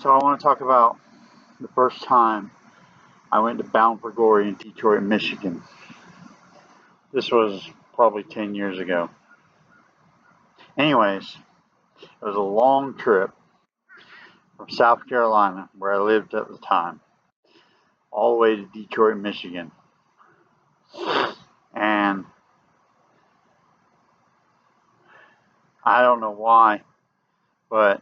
So I want to talk about the first time I went to Bound for Glory in Detroit, Michigan. This was probably 10 years ago. Anyways, it was a long trip from South Carolina, where I lived at the time, all the way to Detroit, Michigan. And I don't know why, but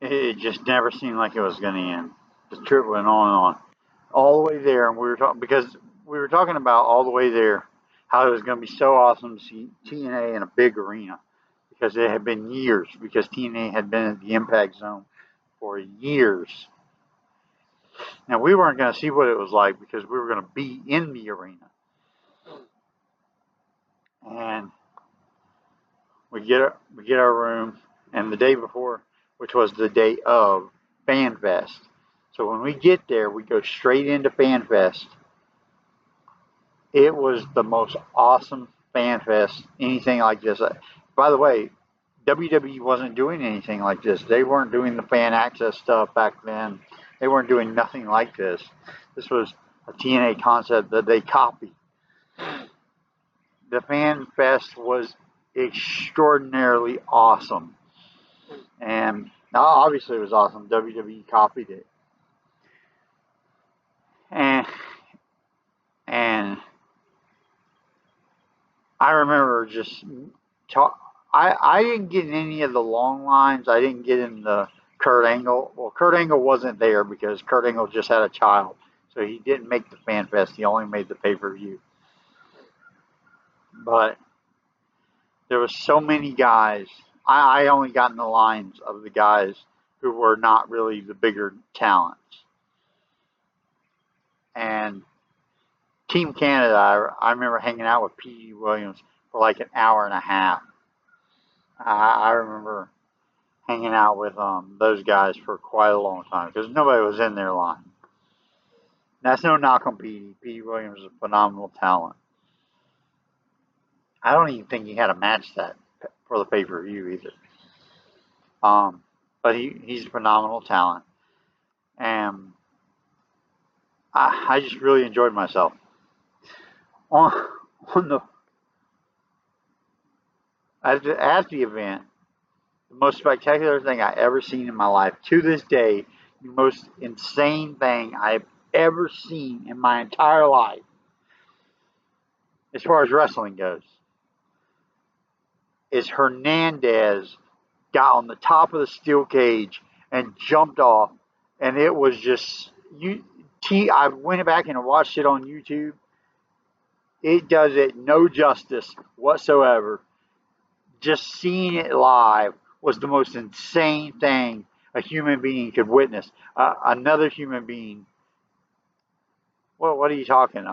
it just never seemed like it was going to end. The trip went on and on, all the way there, and we were talking about all the way there how it was going to be so awesome to see TNA in a big arena because it had been years because TNA had been at the Impact Zone for years. Now we weren't going to see what it was like because we were going to be in the arena, and we get our room, and the day before, which was the day of FanFest. So when we get there, we go straight into FanFest. It was the most awesome FanFest, anything like this. By the way, WWE wasn't doing anything like this. They weren't doing the fan access stuff back then. They weren't doing nothing like this. This was a TNA concept that they copied. The Fan Fest was extraordinarily awesome. And now obviously it was awesome. WWE copied it. And and I remember just I didn't get in any of the long lines. I didn't get in the Kurt Angle. Well, Kurt Angle wasn't there because Kurt Angle just had a child. So he didn't make the Fan Fest. He only made the pay-per-view. But there was so many guys. I only got in the lines of the guys who were not really the bigger talents. And Team Canada, I remember hanging out with P.D. Williams for like an hour and a half. I remember hanging out with those guys for quite a long time because nobody was in their line. That's no knock on P.D. P.D. Williams is a phenomenal talent. I don't even think he had a match that for the pay-per-view either. But he's a phenomenal talent. And I just really enjoyed myself. On, on the at the event, the most spectacular thing I ever seen in my life, to this day, the most insane thing I've ever seen in my entire life, as far as wrestling goes, is Hernandez got on the top of the steel cage and jumped off, and it was just I went back and watched it on YouTube. It does it no justice whatsoever. Just seeing it live was the most insane thing a human being could witness. Another human being, well, what are you talking?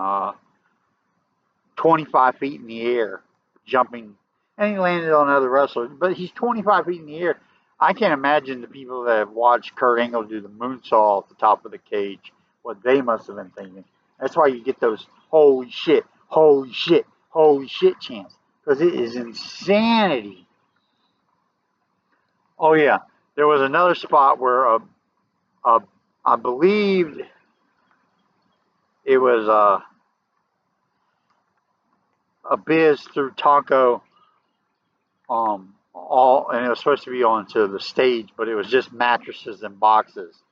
25 feet in the air, jumping, and he landed on another wrestler. But he's 25 feet in the air. I can't imagine the people that have watched Kurt Angle do the moonsault at the top of the cage, what they must have been thinking. That's why you get those holy shit, holy shit, holy shit chants, because it is insanity. Oh yeah, there was another spot where a I believed it was a Biz through Taco, all, and it was supposed to be onto the stage, but it was just mattresses and boxes,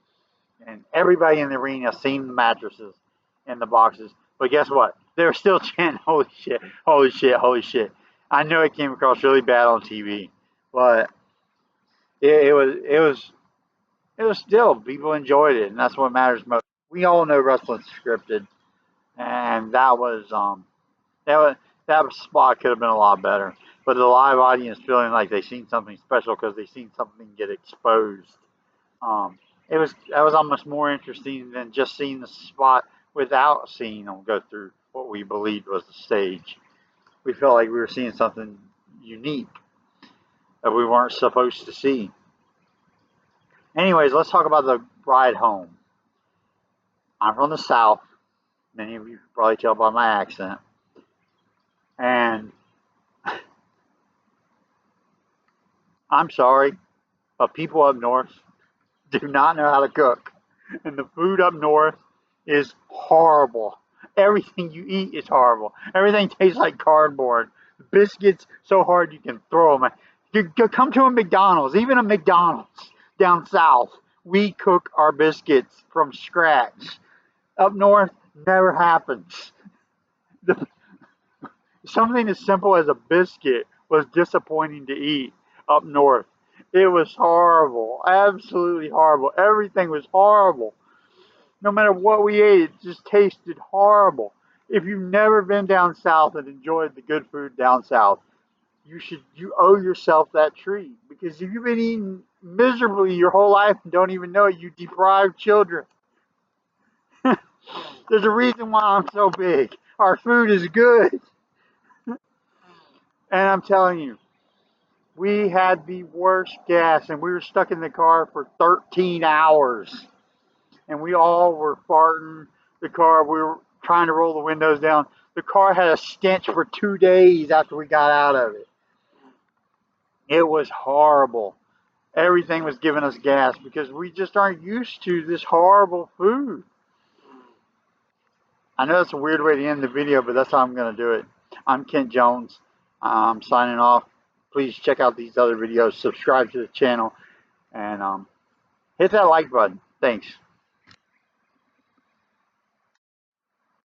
and everybody in the arena seen the mattresses and the boxes. But guess what? They were still chanting "Holy shit! Holy shit! Holy shit!" I know it came across really bad on TV, but it was still, people enjoyed it, and that's what matters most. We all know wrestling's scripted, and that was that spot could have been a lot better. But the live audience feeling like they seen something special because they seen something get exposed. That was almost more interesting than just seeing the spot without seeing them go through what we believed was the stage. We felt like we were seeing something unique that we weren't supposed to see. Anyways, let's talk about the ride home. I'm from the South. Many of you can probably tell by my accent. And I'm sorry, But people up north do not know how to cook. And the food up north is horrible. Everything you eat is horrible. Everything tastes like cardboard. Biscuits so hard you can throw them. You come to a McDonald's, even a McDonald's down south. We cook our biscuits from scratch. Up north, never happens. The, something as simple as a biscuit was disappointing to eat up north. It was horrible, absolutely horrible. Everything was horrible. No matter what we ate, it just tasted horrible. If you've never been down south and enjoyed the good food down south, you owe yourself that treat because if you've been eating miserably your whole life and don't even know it, you deprive children. There's a reason why I'm so big. Our food is good, and I'm telling you, we had the worst gas, and we were stuck in the car for 13 hours, and we all were farting. The car, we were trying to roll the windows down. The car had a stench for 2 days after we got out of it. It was horrible. Everything was giving us gas because we just aren't used to this horrible food. I know that's a weird way to end the video, but that's how I'm going to do it. I'm Kent Jones. I'm signing off. Please check out these other videos, subscribe to the channel, and hit that like button. Thanks.